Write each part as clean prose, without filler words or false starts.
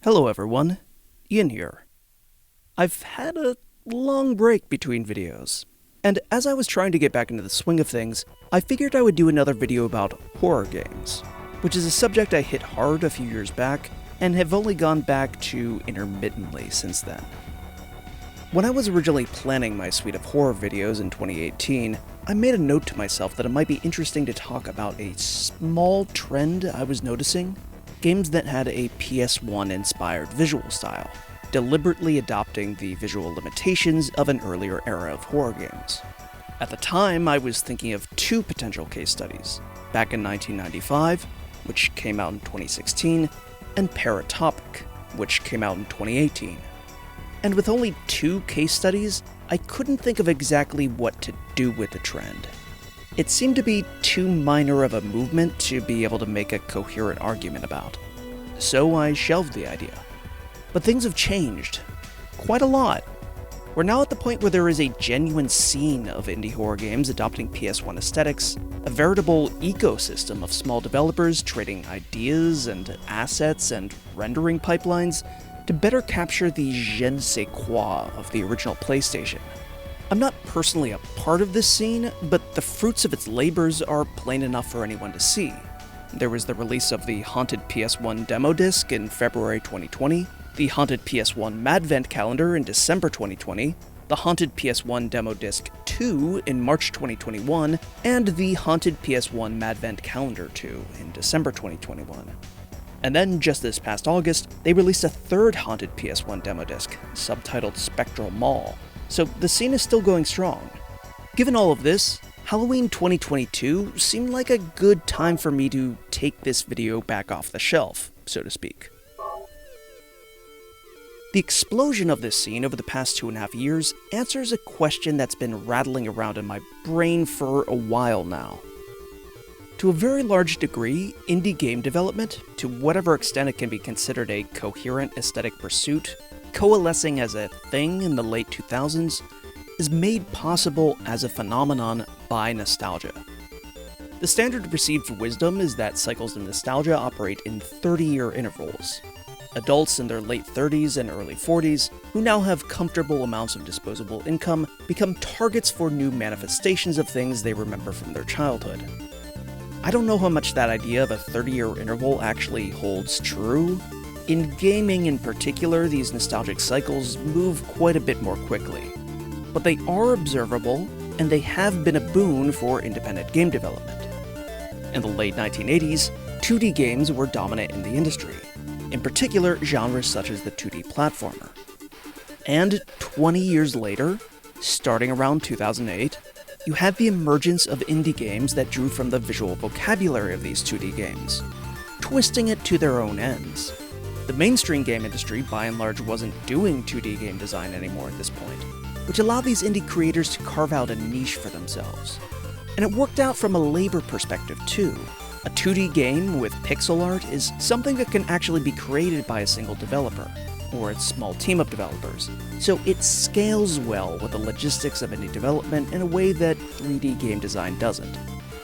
Hello everyone, Ian here. I've had a long break between videos, and as I was trying to get back into the swing of things, I figured I would do another video about horror games, which is a subject I hit hard a few years back, and have only gone back to intermittently since then. When I was originally planning my suite of horror videos in 2018, I made a note to myself that it might be interesting to talk about a small trend I was noticing: games that had a PS1-inspired visual style, deliberately adopting the visual limitations of an earlier era of horror games. At the time, I was thinking of two potential case studies: back in 1995, which came out in 2016, and Paratopic, which came out in 2018. And with only two case studies, I couldn't think of exactly what to do with the trend. It seemed to be too minor of a movement to be able to make a coherent argument about. So I shelved the idea. But things have changed. Quite a lot. We're now at the point where there is a genuine scene of indie horror games adopting PS1 aesthetics, a veritable ecosystem of small developers trading ideas and assets and rendering pipelines to better capture the je ne sais quoi of the original PlayStation. I'm not personally a part of this scene, but the fruits of its labors are plain enough for anyone to see. There was the release of the Haunted PS1 demo disc in February 2020, the Haunted PS1 Madvent calendar in December 2020, the Haunted PS1 demo disc 2 in March 2021, and the Haunted PS1 Madvent calendar 2 in December 2021. And then, just this past August, they released a third Haunted PS1 demo disc, subtitled Spectral Mall. So the scene is still going strong. Given all of this, Halloween 2022 seemed like a good time for me to take this video back off the shelf, so to speak. The explosion of this scene over the past 2.5 years answers a question that's been rattling around in my brain for a while now. To a very large degree, indie game development, to whatever extent it can be considered a coherent aesthetic pursuit, coalescing as a thing in the late 2000s, is made possible as a phenomenon by nostalgia. The standard received wisdom is that cycles of nostalgia operate in 30-year intervals. Adults in their late 30s and early 40s, who now have comfortable amounts of disposable income, become targets for new manifestations of things they remember from their childhood. I don't know how much that idea of a 30-year interval actually holds true. In gaming in particular, these nostalgic cycles move quite a bit more quickly. But they are observable, and they have been a boon for independent game development. In the late 1980s, 2D games were dominant in the industry, in particular genres such as the 2D platformer. And 20 years later, starting around 2008, you had the emergence of indie games that drew from the visual vocabulary of these 2D games, twisting it to their own ends. The mainstream game industry, by and large, wasn't doing 2D game design anymore at this point, which allowed these indie creators to carve out a niche for themselves. And it worked out from a labor perspective too. A 2D game with pixel art is something that can actually be created by a single developer, or a small team of developers, so it scales well with the logistics of indie development in a way that 3D game design doesn't.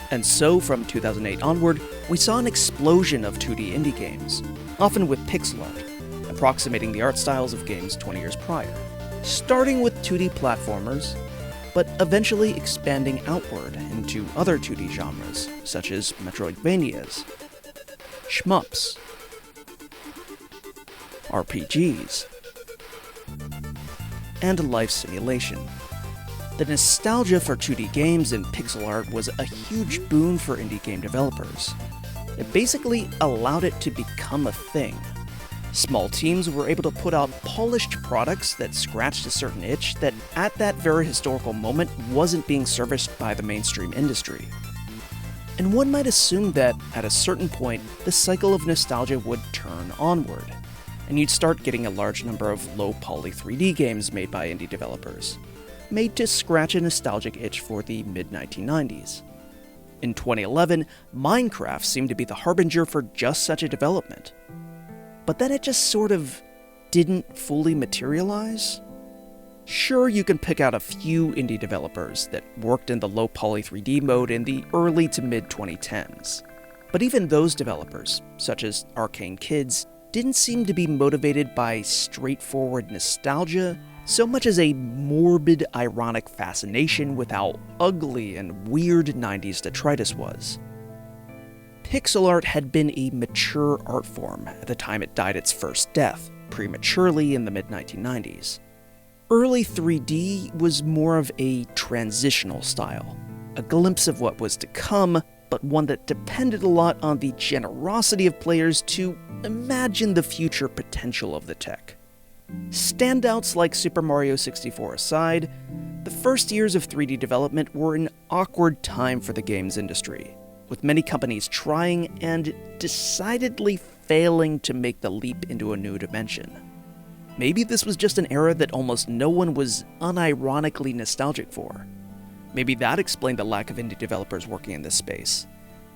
And so, from 2008 onward, we saw an explosion of 2D indie games, often with pixel art, approximating the art styles of games 20 years prior, starting with 2D platformers, but eventually expanding outward into other 2D genres, such as Metroidvanias, shmups, RPGs, and life simulation. The nostalgia for 2D games and pixel art was a huge boon for indie game developers. It basically allowed it to become a thing. Small teams were able to put out polished products that scratched a certain itch that, at that very historical moment, wasn't being serviced by the mainstream industry. And one might assume that, at a certain point, the cycle of nostalgia would turn onward, and you'd start getting a large number of low-poly 3D games made by indie developers, made to scratch a nostalgic itch for the mid-1990s. In 2011, Minecraft seemed to be the harbinger for just such a development. But then it just sort of didn't fully materialize. Sure, you can pick out a few indie developers that worked in the low-poly 3D mode in the early to mid-2010s. But even those developers, such as Arcane Kids, didn't seem to be motivated by straightforward nostalgia so much as a morbid, ironic fascination with how ugly and weird 90s detritus was. Pixel art had been a mature art form at the time it died its first death, prematurely in the mid-1990s. Early 3D was more of a transitional style, a glimpse of what was to come, but one that depended a lot on the generosity of players to imagine the future potential of the tech. Standouts like Super Mario 64 aside, the first years of 3D development were an awkward time for the games industry, with many companies trying and decidedly failing to make the leap into a new dimension. Maybe this was just an era that almost no one was unironically nostalgic for. Maybe that explained the lack of indie developers working in this space,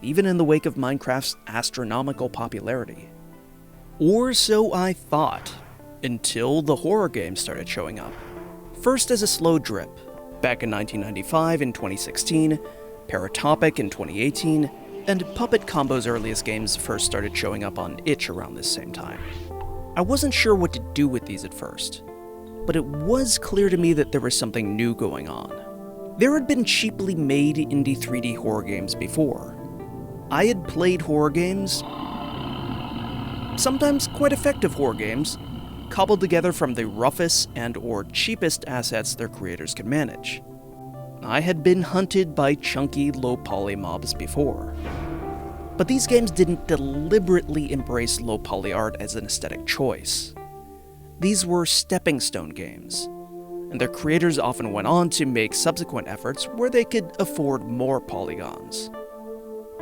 even in the wake of Minecraft's astronomical popularity. Or so I thought, until the horror games started showing up. First as a slow drip, back in 1995 and 2016, Paratopic in 2018, and Puppet Combo's earliest games first started showing up on itch around this same time. I wasn't sure what to do with these at first, but it was clear to me that there was something new going on. There had been cheaply made indie 3D horror games before. I had played horror games, sometimes quite effective horror games, cobbled together from the roughest and/or cheapest assets their creators could manage. I had been hunted by chunky, low-poly mobs before. But these games didn't deliberately embrace low-poly art as an aesthetic choice. These were stepping stone games, and their creators often went on to make subsequent efforts where they could afford more polygons.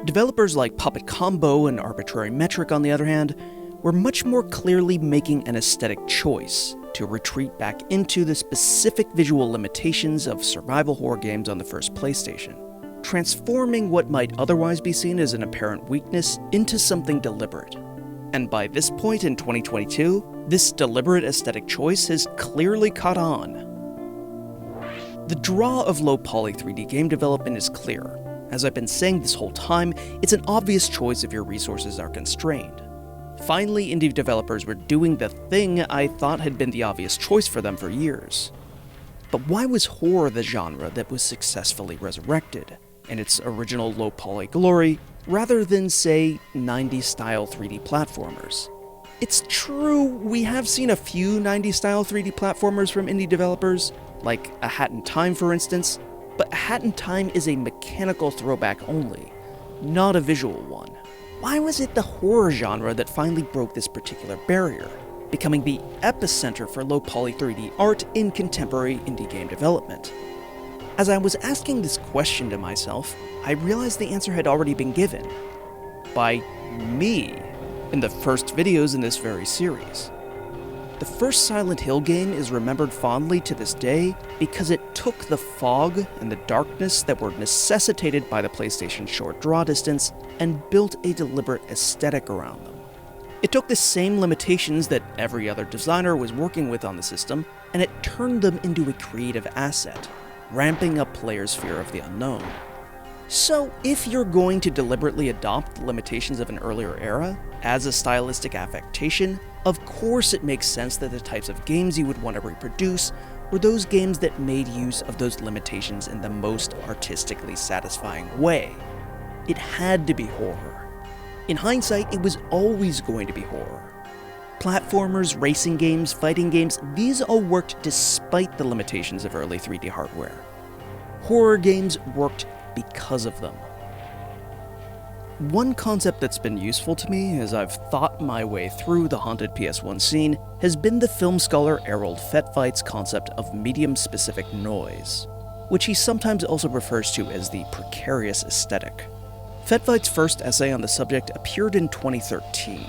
Developers like Puppet Combo and Arbitrary Metric, on the other hand, were much more clearly making an aesthetic choice to retreat back into the specific visual limitations of survival horror games on the first PlayStation, transforming what might otherwise be seen as an apparent weakness into something deliberate. And by this point in 2022, this deliberate aesthetic choice has clearly caught on. The draw of low-poly 3D game development is clear. As I've been saying this whole time, it's an obvious choice if your resources are constrained. Finally, indie developers were doing the thing I thought had been the obvious choice for them for years. But why was horror the genre that was successfully resurrected in its original low-poly glory, rather than, say, 90s-style 3D platformers? It's true, we have seen a few 90s-style 3D platformers from indie developers, like A Hat in Time for instance, but A Hat in Time is a mechanical throwback only, not a visual one. Why was it the horror genre that finally broke this particular barrier, becoming the epicenter for low-poly 3D art in contemporary indie game development? As I was asking this question to myself, I realized the answer had already been given. By me, in the first videos in this very series. The first Silent Hill game is remembered fondly to this day because it took the fog and the darkness that were necessitated by the PlayStation short draw distance and built a deliberate aesthetic around them. It took the same limitations that every other designer was working with on the system, and it turned them into a creative asset, ramping up players' fear of the unknown. So, if you're going to deliberately adopt the limitations of an earlier era as a stylistic affectation, of course it makes sense that the types of games you would want to reproduce were those games that made use of those limitations in the most artistically satisfying way. It had to be horror. In hindsight, it was always going to be horror. Platformers, racing games, fighting games, these all worked despite the limitations of early 3D hardware. Horror games worked because of them. One concept that's been useful to me as I've thought my way through the haunted PS1 scene has been the film scholar Errol Fetvite's concept of medium-specific noise, which he sometimes also refers to as the precarious aesthetic. Fetvite's first essay on the subject appeared in 2013,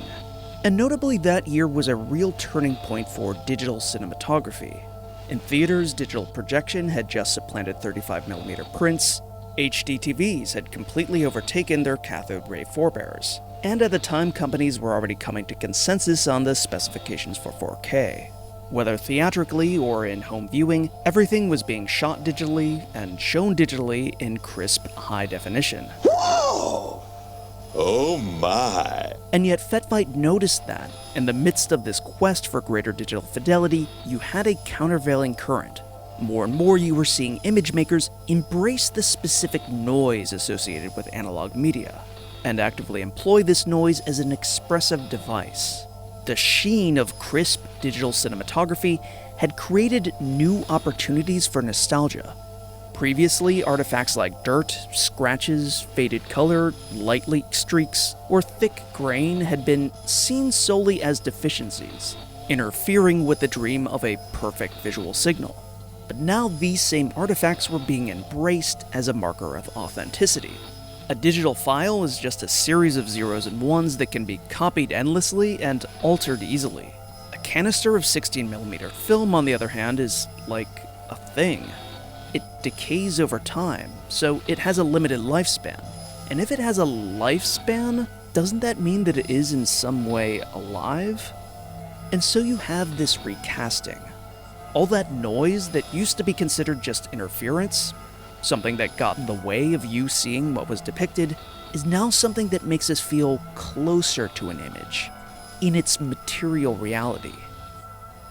and notably that year was a real turning point for digital cinematography. In theaters, digital projection had just supplanted 35mm prints, HD TVs had completely overtaken their cathode ray forebears, and at the time companies were already coming to consensus on the specifications for 4K. Whether theatrically or in home viewing, everything was being shot digitally and shown digitally in crisp, high definition. Whoa! Oh my. And yet FetFight noticed that, in the midst of this quest for greater digital fidelity, you had a countervailing current. More and more you were seeing image makers embrace the specific noise associated with analog media, and actively employ this noise as an expressive device. The sheen of crisp digital cinematography had created new opportunities for nostalgia. Previously, artifacts like dirt, scratches, faded color, light leak streaks, or thick grain had been seen solely as deficiencies, interfering with the dream of a perfect visual signal. But now these same artifacts were being embraced as a marker of authenticity. A digital file is just a series of zeros and ones that can be copied endlessly and altered easily. A canister of 16mm film, on the other hand, is like a thing. It decays over time, so it has a limited lifespan. And if it has a lifespan, doesn't that mean that it is in some way alive? And so you have this recasting. All that noise that used to be considered just interference, something that got in the way of you seeing what was depicted, is now something that makes us feel closer to an image, in its material reality.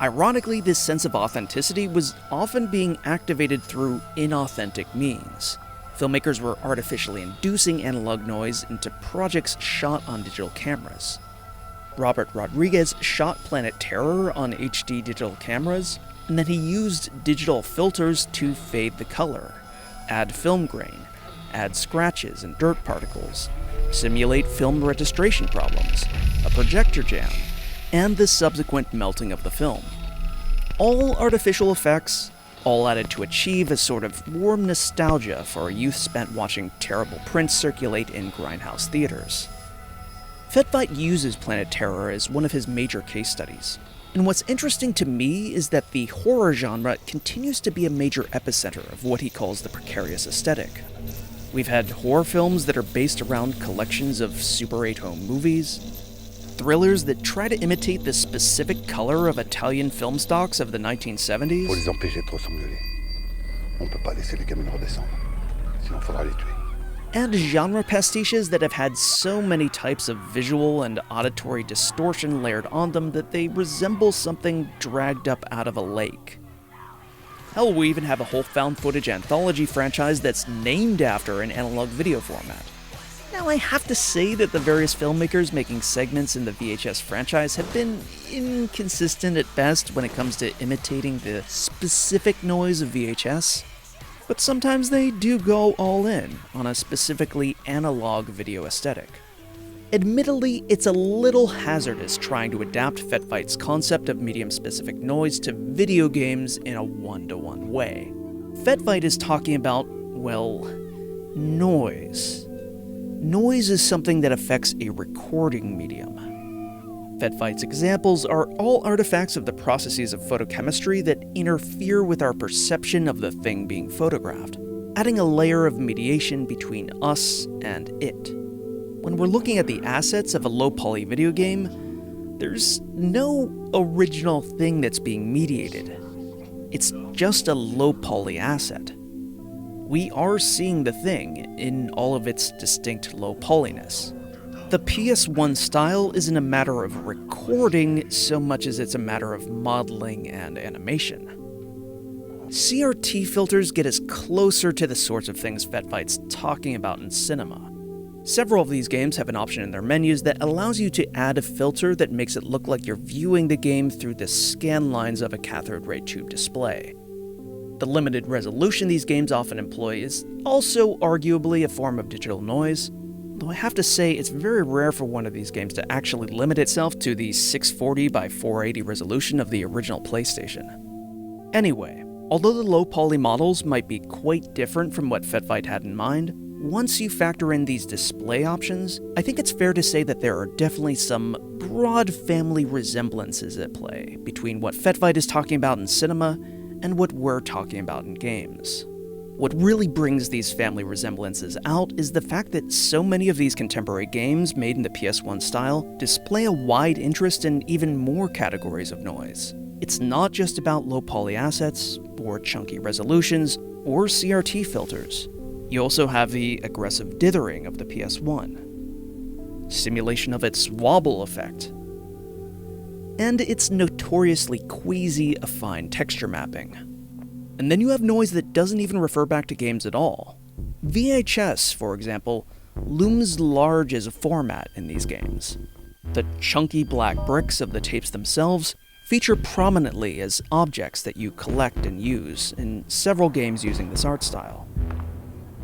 Ironically, this sense of authenticity was often being activated through inauthentic means. Filmmakers were artificially inducing analog noise into projects shot on digital cameras. Robert Rodriguez shot Planet Terror on HD digital cameras, and then he used digital filters to fade the color, add film grain, add scratches and dirt particles, simulate film registration problems, a projector jam, and the subsequent melting of the film. All artificial effects, all added to achieve a sort of warm nostalgia for a youth spent watching terrible prints circulate in grindhouse theaters. FetFight uses Planet Terror as one of his major case studies, and what's interesting to me is that the horror genre continues to be a major epicenter of what he calls the precarious aesthetic. We've had horror films that are based around collections of Super 8 home movies, thrillers that try to imitate the specific color of Italian film stocks of the 1970s. Pour les empêcher de trop s'engueuler. On peut pas laisser les gamines redescendre. Sinon faudra les tuer. And genre pastiches that have had so many types of visual and auditory distortion layered on them that they resemble something dragged up out of a lake. Hell, we even have a whole found footage anthology franchise that's named after an analog video format. Now, I have to say that the various filmmakers making segments in the VHS franchise have been inconsistent at best when it comes to imitating the specific noise of VHS, but sometimes they do go all in on a specifically analog video aesthetic. Admittedly, it's a little hazardous trying to adapt FetFight's concept of medium-specific noise to video games in a one-to-one way. FetFight is talking about, well, noise. Noise is something that affects a recording medium. FetFight's examples are all artifacts of the processes of photochemistry that interfere with our perception of the thing being photographed, adding a layer of mediation between us and it. When we're looking at the assets of a low-poly video game, there's no original thing that's being mediated. It's just a low-poly asset. We are seeing the thing in all of its distinct low-poliness. The PS1 style isn't a matter of recording so much as it's a matter of modeling and animation. CRT filters get us closer to the sorts of things FetFight's talking about in cinema. Several of these games have an option in their menus that allows you to add a filter that makes it look like you're viewing the game through the scan lines of a cathode ray tube display. The limited resolution these games often employ is also arguably a form of digital noise, though I have to say it's very rare for one of these games to actually limit itself to the 640 by 480 resolution of the original PlayStation. Anyway, although the low-poly models might be quite different from what FetFight had in mind, once you factor in these display options, I think it's fair to say that there are definitely some broad family resemblances at play between what FetFight is talking about in cinema and what we're talking about in games. What really brings these family resemblances out is the fact that so many of these contemporary games made in the PS1 style display a wide interest in even more categories of noise. It's not just about low-poly assets, or chunky resolutions, or CRT filters. You also have the aggressive dithering of the PS1. simulation of its wobble effect, and its notoriously queasy, affine texture mapping. And then you have noise that doesn't even refer back to games at all. VHS, for example, looms large as a format in these games. The chunky black bricks of the tapes themselves feature prominently as objects that you collect and use in several games using this art style.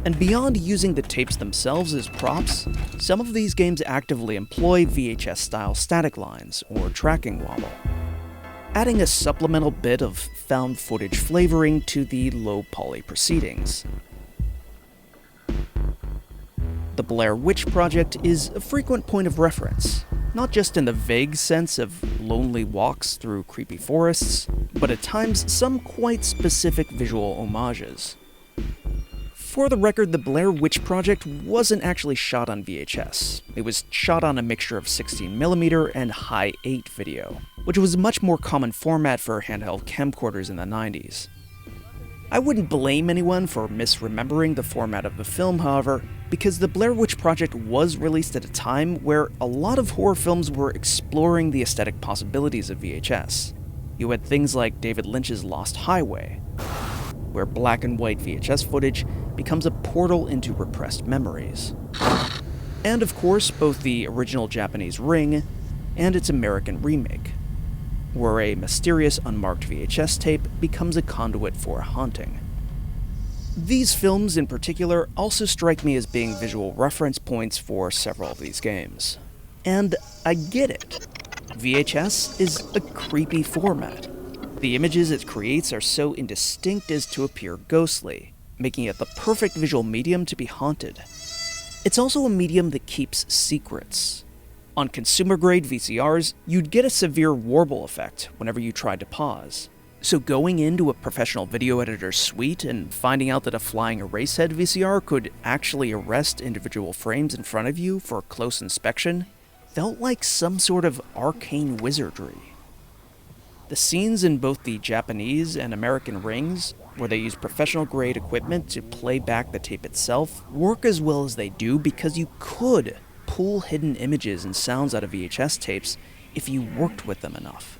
And beyond using the tapes themselves as props, some of these games actively employ VHS-style static lines or tracking wobble, adding a supplemental bit of found footage flavoring to the low-poly proceedings. The Blair Witch Project is a frequent point of reference, not just in the vague sense of lonely walks through creepy forests, but at times some quite specific visual homages. For the record, the Blair Witch Project wasn't actually shot on VHS. It was shot on a mixture of 16mm and Hi8 video, which was a much more common format for handheld camcorders in the 90s. I wouldn't blame anyone for misremembering the format of the film, however, because the Blair Witch Project was released at a time where a lot of horror films were exploring the aesthetic possibilities of VHS. You had things like David Lynch's Lost Highway, where black and white VHS footage becomes a portal into repressed memories. And of course, both the original Japanese Ring and its American remake, where a mysterious unmarked VHS tape becomes a conduit for a haunting. These films in particular also strike me as being visual reference points for several of these games. And I get it. VHS is a creepy format. The images it creates are so indistinct as to appear ghostly, making it the perfect visual medium to be haunted. It's also a medium that keeps secrets. On consumer-grade VCRs, you'd get a severe warble effect whenever you tried to pause. So going into a professional video editor's suite and finding out that a flying erasehead VCR could actually arrest individual frames in front of you for close inspection felt like some sort of arcane wizardry. The scenes in both the Japanese and American rings, where they use professional-grade equipment to play back the tape itself, work as well as they do because you could pull hidden images and sounds out of VHS tapes if you worked with them enough.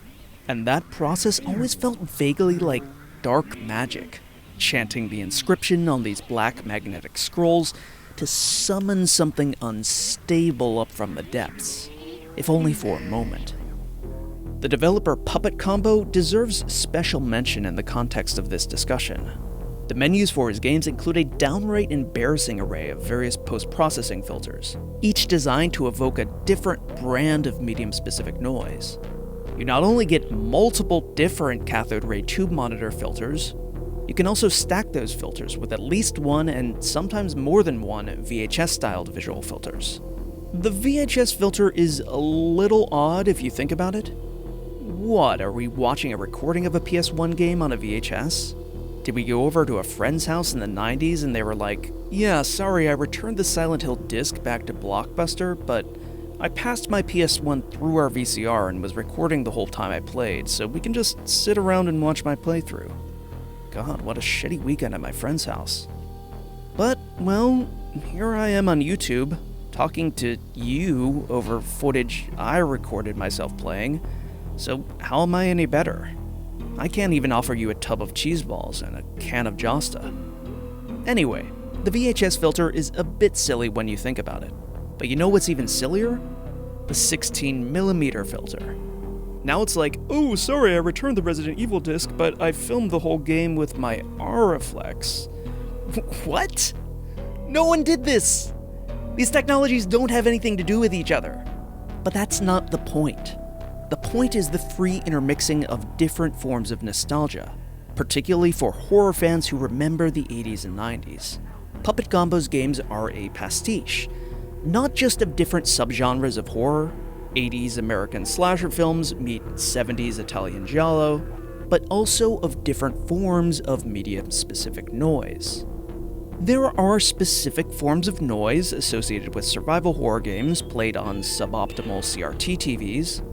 And that process always felt vaguely like dark magic, chanting the inscription on these black magnetic scrolls to summon something unstable up from the depths, if only for a moment. The developer Puppet Combo deserves special mention in the context of this discussion. The menus for his games include a downright embarrassing array of various post-processing filters, each designed to evoke a different brand of medium-specific noise. You not only get multiple different cathode ray tube monitor filters, you can also stack those filters with at least one and sometimes more than one VHS-styled visual filters. The VHS filter is a little odd if you think about it. What, are we watching a recording of a PS1 game on a VHS? Did we go over to a friend's house in the 90s and they were like, yeah, sorry, I returned the Silent Hill disc back to Blockbuster, but I passed my PS1 through our VCR and was recording the whole time I played, so we can just sit around and watch my playthrough. God, what a shitty weekend at my friend's house. But, well, here I am on YouTube, talking to you over footage I recorded myself playing, so how am I any better? I can't even offer you a tub of cheese balls and a can of Josta. Anyway, the VHS filter is a bit silly when you think about it. But you know what's even sillier? The 16mm filter. Now it's like, oh, sorry, I returned the Resident Evil disc, but I filmed the whole game with my Auraflex. What? No one did this! These technologies don't have anything to do with each other. But that's not the point. The point is the free intermixing of different forms of nostalgia, particularly for horror fans who remember the 80s and 90s. Puppet Combo's games are a pastiche, not just of different subgenres of horror, 80s American slasher films meet 70s Italian giallo, but also of different forms of medium-specific noise. There are specific forms of noise associated with survival horror games played on suboptimal CRT TVs,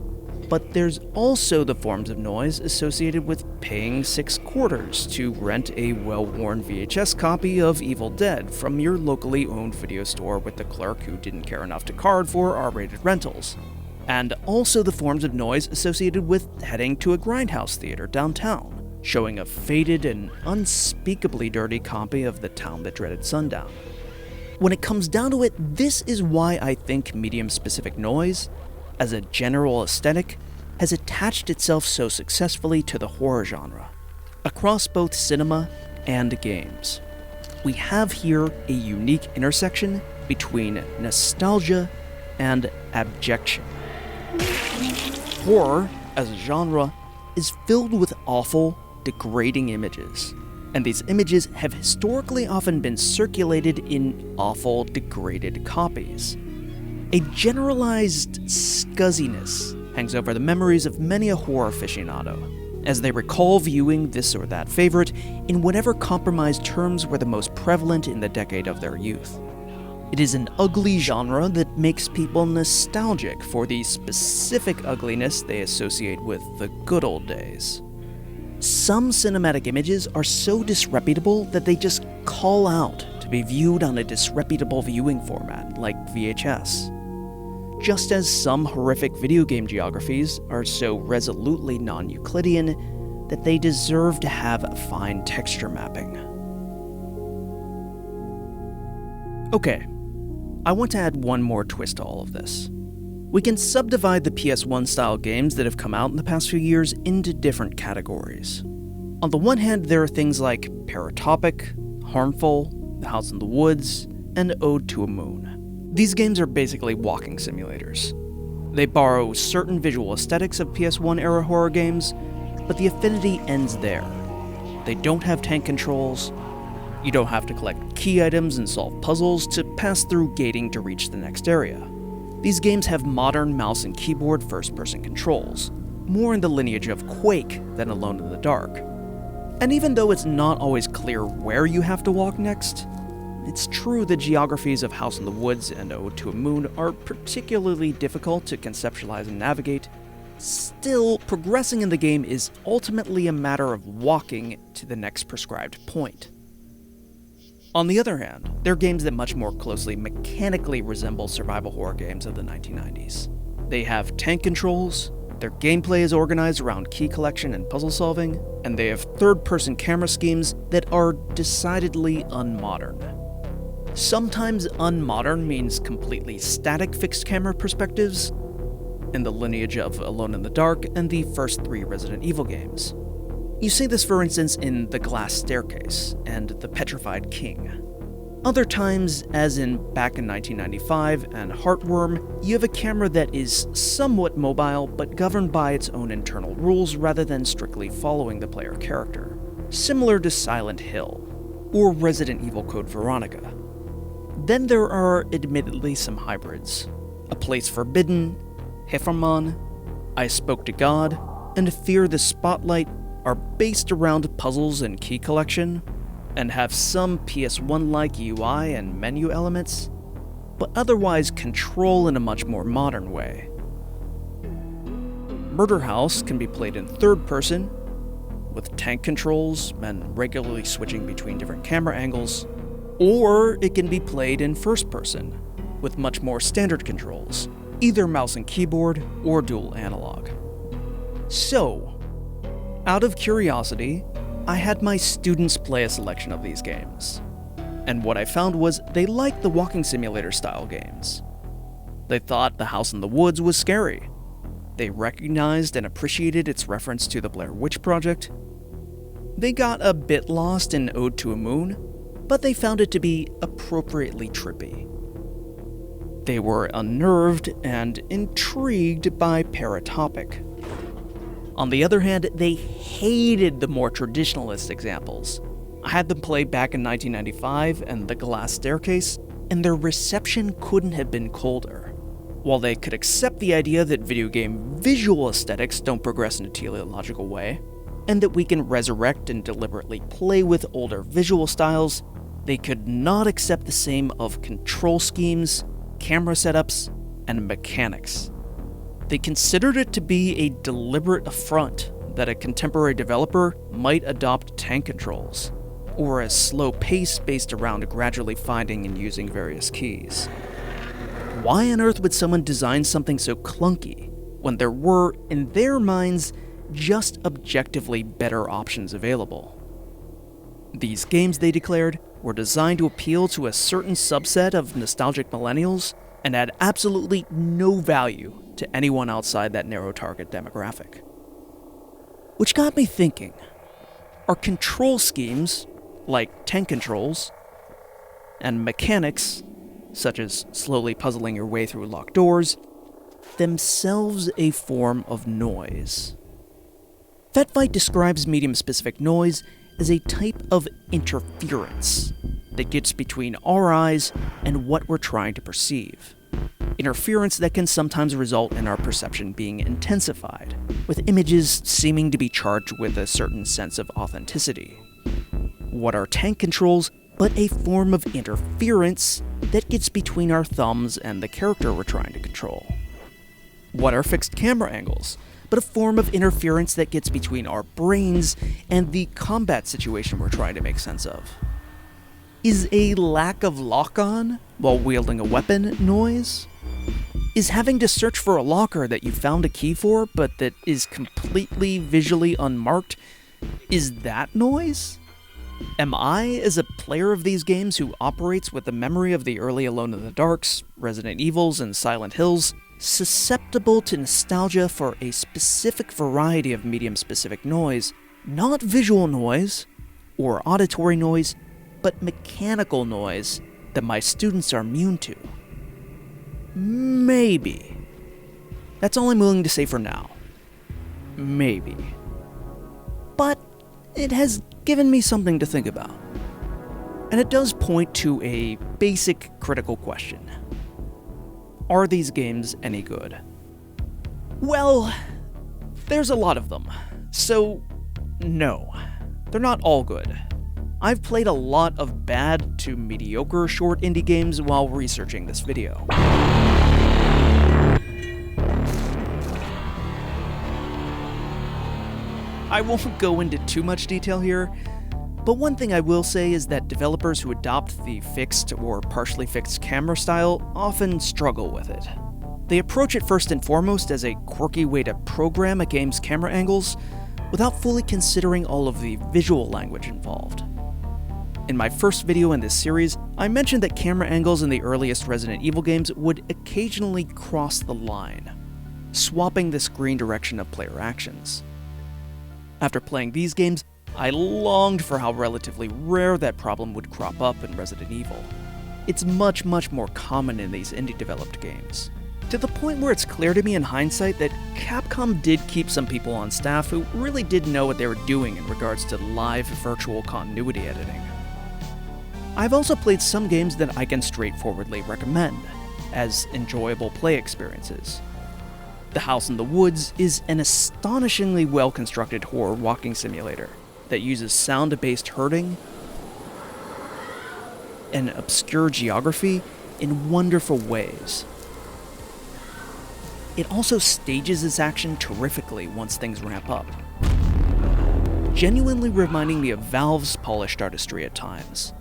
But there's also the forms of noise associated with paying $6 to rent a well-worn VHS copy of Evil Dead from your locally owned video store with the clerk who didn't care enough to card for R-rated rentals. And also the forms of noise associated with heading to a grindhouse theater downtown, showing a faded and unspeakably dirty copy of The Town That Dreaded Sundown. When it comes down to it, this is why I think medium-specific noise, as a general aesthetic, has attached itself so successfully to the horror genre, across both cinema and games. We have here a unique intersection between nostalgia and abjection. Horror, as a genre, is filled with awful, degrading images, and these images have historically often been circulated in awful, degraded copies. A generalized scuzziness hangs over the memories of many a horror aficionado, as they recall viewing this or that favorite in whatever compromised terms were the most prevalent in the decade of their youth. It is an ugly genre that makes people nostalgic for the specific ugliness they associate with the good old days. Some cinematic images are so disreputable that they just call out to be viewed on a disreputable viewing format, like VHS. Just as some horrific video game geographies are so resolutely non-Euclidean that they deserve to have a fine texture mapping. Okay, I want to add one more twist to all of this. We can subdivide the PS1 style games that have come out in the past few years into different categories. On the one hand, there are things like Paratopic, Harmful, The House in the Woods, and Ode to a Moon. These games are basically walking simulators. They borrow certain visual aesthetics of PS1 era horror games, but the affinity ends there. They don't have tank controls. You don't have to collect key items and solve puzzles to pass through gating to reach the next area. These games have modern mouse and keyboard first-person controls, more in the lineage of Quake than Alone in the Dark. And even though it's not always clear where you have to walk next, it's true the geographies of House in the Woods and Ode to a Moon are particularly difficult to conceptualize and navigate. Still, progressing in the game is ultimately a matter of walking to the next prescribed point. On the other hand, there are games that much more closely mechanically resemble survival horror games of the 1990s. They have tank controls, their gameplay is organized around key collection and puzzle solving, and they have third-person camera schemes that are decidedly unmodern. Sometimes unmodern means completely static fixed camera perspectives, in the lineage of Alone in the Dark and the first 3 Resident Evil games. You see this, for instance, in The Glass Staircase and The Petrified King. Other times, as in back in 1995 and Heartworm, you have a camera that is somewhat mobile but governed by its own internal rules rather than strictly following the player character, similar to Silent Hill or Resident Evil Code Veronica. Then there are admittedly some hybrids. A Place Forbidden, Hefferman, I Spoke to God, and Fear the Spotlight are based around puzzles and key collection, and have some PS1-like UI and menu elements, but otherwise control in a much more modern way. Murder House can be played in third person, with tank controls and regularly switching between different camera angles, or it can be played in first person, with much more standard controls, either mouse and keyboard or dual analog. So, out of curiosity, I had my students play a selection of these games, and what I found was they liked the walking simulator style games. They thought The House in the Woods was scary. They recognized and appreciated its reference to the Blair Witch Project. They got a bit lost in Ode to a Moon, but they found it to be appropriately trippy. They were unnerved and intrigued by Paratopic. On the other hand, they hated the more traditionalist examples. I had them play back in 1995 and The Glass Staircase, and their reception couldn't have been colder. While they could accept the idea that video game visual aesthetics don't progress in a teleological way, and that we can resurrect and deliberately play with older visual styles, they could not accept the same of control schemes, camera setups, and mechanics. They considered it to be a deliberate affront that a contemporary developer might adopt tank controls, or a slow pace based around gradually finding and using various keys. Why on earth would someone design something so clunky when there were, in their minds, just objectively better options available? These games, they declared, were designed to appeal to a certain subset of nostalgic millennials and had absolutely no value to anyone outside that narrow target demographic. Which got me thinking, are control schemes, like tank controls, and mechanics, such as slowly puzzling your way through locked doors, themselves a form of noise? FetFight describes medium-specific noise as a type of interference that gets between our eyes and what we're trying to perceive. Interference that can sometimes result in our perception being intensified, with images seeming to be charged with a certain sense of authenticity. What are tank controls but a form of interference that gets between our thumbs and the character we're trying to control? What are fixed camera angles but a form of interference that gets between our brains and the combat situation we're trying to make sense of? Is a lack of lock-on while wielding a weapon noise? Is having to search for a locker that you found a key for but that is completely visually unmarked, is that noise? Am I, as a player of these games who operates with the memory of the early Alone in the Darks, Resident Evils, and Silent Hills, susceptible to nostalgia for a specific variety of medium-specific noise, not visual noise or auditory noise, but mechanical noise that my students are immune to? Maybe. That's all I'm willing to say for now. Maybe. But it has given me something to think about. And it does point to a basic critical question. Are these games any good? Well, there's a lot of them. So, no, they're not all good. I've played a lot of bad to mediocre short indie games while researching this video. I won't go into too much detail here, but one thing I will say is that developers who adopt the fixed or partially fixed camera style often struggle with it. They approach it first and foremost as a quirky way to program a game's camera angles without fully considering all of the visual language involved. In my first video in this series, I mentioned that camera angles in the earliest Resident Evil games would occasionally cross the line, swapping the screen direction of player actions. After playing these games, I longed for how relatively rare that problem would crop up in Resident Evil. It's much more common in these indie-developed games, to the point where it's clear to me in hindsight that Capcom did keep some people on staff who really did know what they were doing in regards to live virtual continuity editing. I've also played some games that I can straightforwardly recommend as enjoyable play experiences. The House in the Woods is an astonishingly well-constructed horror walking simulator that uses sound-based herding and obscure geography in wonderful ways. It also stages its action terrifically once things ramp up, genuinely reminding me of Valve's polished artistry at times.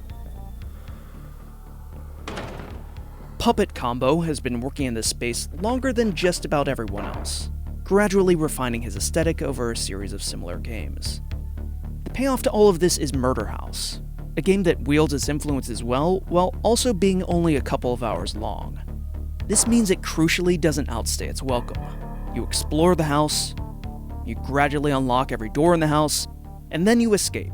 Puppet Combo has been working in this space longer than just about everyone else, gradually refining his aesthetic over a series of similar games. The payoff to all of this is Murder House, a game that wields its influences well, while also being only a couple of hours long. This means it crucially doesn't outstay its welcome. You explore the house, you gradually unlock every door in the house, and then you escape,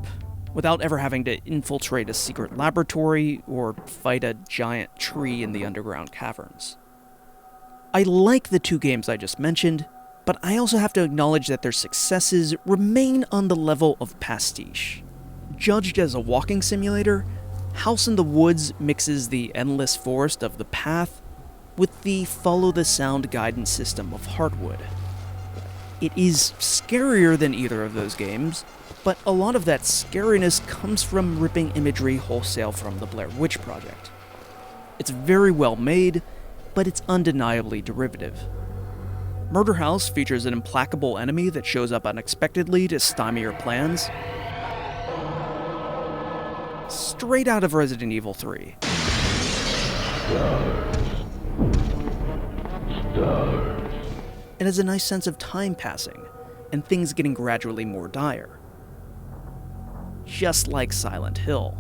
without ever having to infiltrate a secret laboratory or fight a giant tree in the underground caverns. I like the two games I just mentioned, but I also have to acknowledge that their successes remain on the level of pastiche. Judged as a walking simulator, House in the Woods mixes the endless forest of The Path with the follow-the-sound guidance system of Hardwood. It is scarier than either of those games, but a lot of that scariness comes from ripping imagery wholesale from the Blair Witch Project. It's very well made, but it's undeniably derivative. Murder House features an implacable enemy that shows up unexpectedly to stymie your plans. Straight out of Resident Evil 3. It has a nice sense of time passing, and things getting gradually more dire. Just like Silent Hill.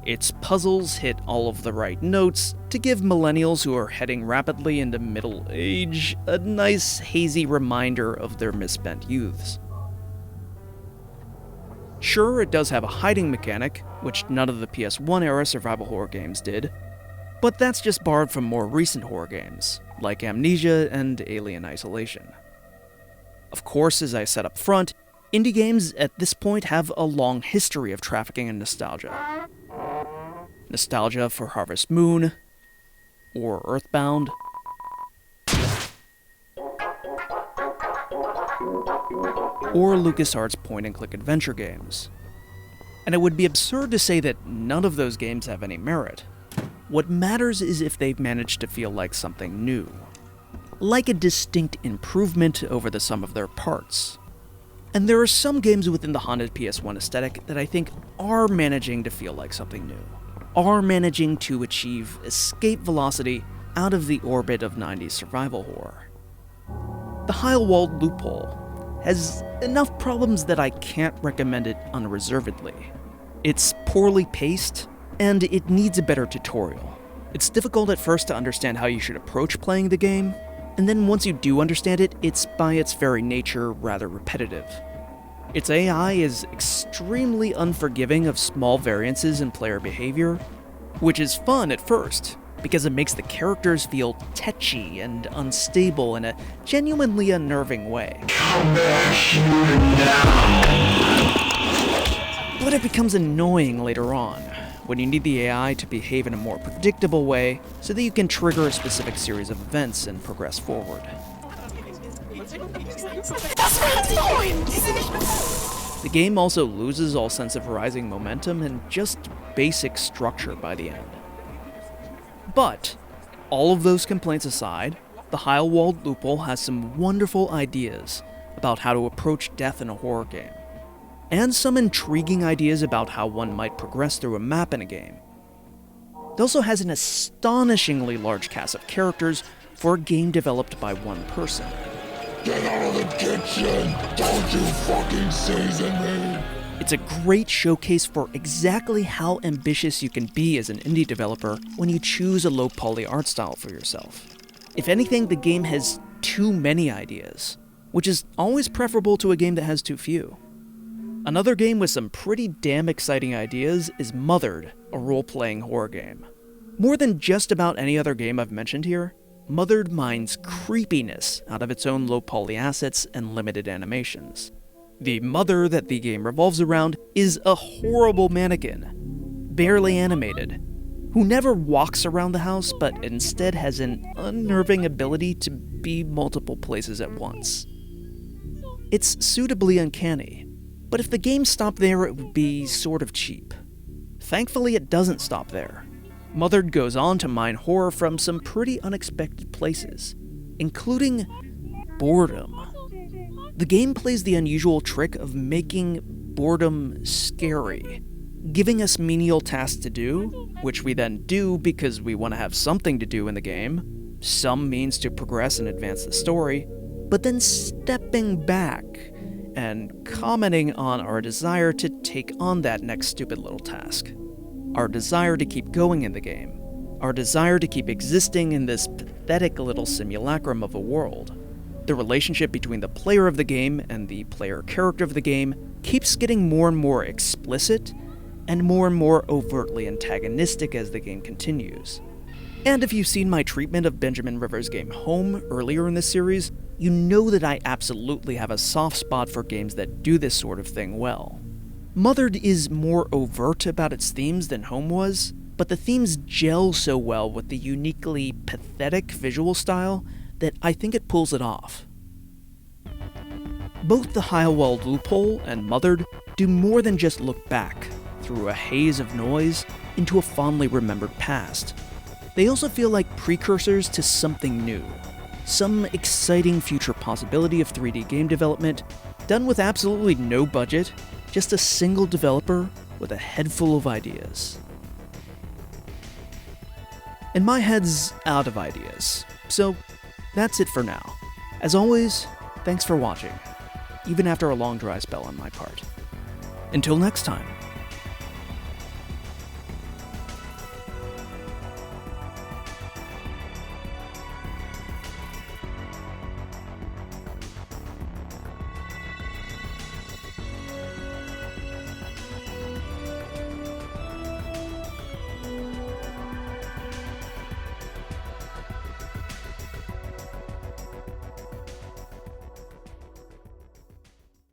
Its puzzles hit all of the right notes to give millennials who are heading rapidly into middle age a nice, hazy reminder of their misspent youths. Sure, it does have a hiding mechanic, which none of the PS1-era survival horror games did, but that's just borrowed from more recent horror games, like Amnesia and Alien Isolation. Of course, as I said up front, indie games at this point have a long history of trafficking in nostalgia. Nostalgia for Harvest Moon, or Earthbound, or LucasArts point-and-click adventure games. And it would be absurd to say that none of those games have any merit. What matters is if they've managed to feel like something new. Like a distinct improvement over the sum of their parts. And there are some games within the haunted PS1 aesthetic that I think are managing to feel like something new. Are managing to achieve escape velocity out of the orbit of 90s survival horror. The Heilwald Loophole has enough problems that I can't recommend it unreservedly. It's poorly paced, and it needs a better tutorial. It's difficult at first to understand how you should approach playing the game, and then once you do understand it, it's by its very nature rather repetitive. Its AI is extremely unforgiving of small variances in player behavior, which is fun at first, because it makes the characters feel tetchy and unstable in a genuinely unnerving way. But it becomes annoying later on, when you need the AI to behave in a more predictable way so that you can trigger a specific series of events and progress forward. The game also loses all sense of rising momentum and just basic structure by the end. But, all of those complaints aside, the Heilwald Loophole has some wonderful ideas about how to approach death in a horror game, and some intriguing ideas about how one might progress through a map in a game. It also has an astonishingly large cast of characters for a game developed by one person. Get out of the kitchen! Don't you fucking season me! It's a great showcase for exactly how ambitious you can be as an indie developer when you choose a low-poly art style for yourself. If anything, the game has too many ideas, which is always preferable to a game that has too few. Another game with some pretty damn exciting ideas is Mothered, a role-playing horror game. More than just about any other game I've mentioned here, Mothered mines creepiness out of its own low-poly assets and limited animations. The mother that the game revolves around is a horrible mannequin, barely animated, who never walks around the house but instead has an unnerving ability to be multiple places at once. It's suitably uncanny, but if the game stopped there it would be sort of cheap. Thankfully it doesn't stop there. Mothered goes on to mine horror from some pretty unexpected places, including boredom. The game plays the unusual trick of making boredom scary, giving us menial tasks to do, which we then do because we want to have something to do in the game, some means to progress and advance the story, but then stepping back and commenting on our desire to take on that next stupid little task. Our desire to keep going in the game. Our desire to keep existing in this pathetic little simulacrum of a world. The relationship between the player of the game and the player character of the game keeps getting more and more explicit and more overtly antagonistic as the game continues. And if you've seen my treatment of Benjamin Rivers' game Home earlier in this series, you know that I absolutely have a soft spot for games that do this sort of thing well. Mothered is more overt about its themes than Home was, but the themes gel so well with the uniquely pathetic visual style that I think it pulls it off. Both the Heilwald Loophole and Mothered do more than just look back, through a haze of noise, into a fondly remembered past. They also feel like precursors to something new, Some exciting future possibility of 3D game development, done with absolutely no budget, just a single developer with a head full of ideas. And my head's out of ideas, so that's it for now. As always, thanks for watching, even after a long dry spell on my part. Until next time.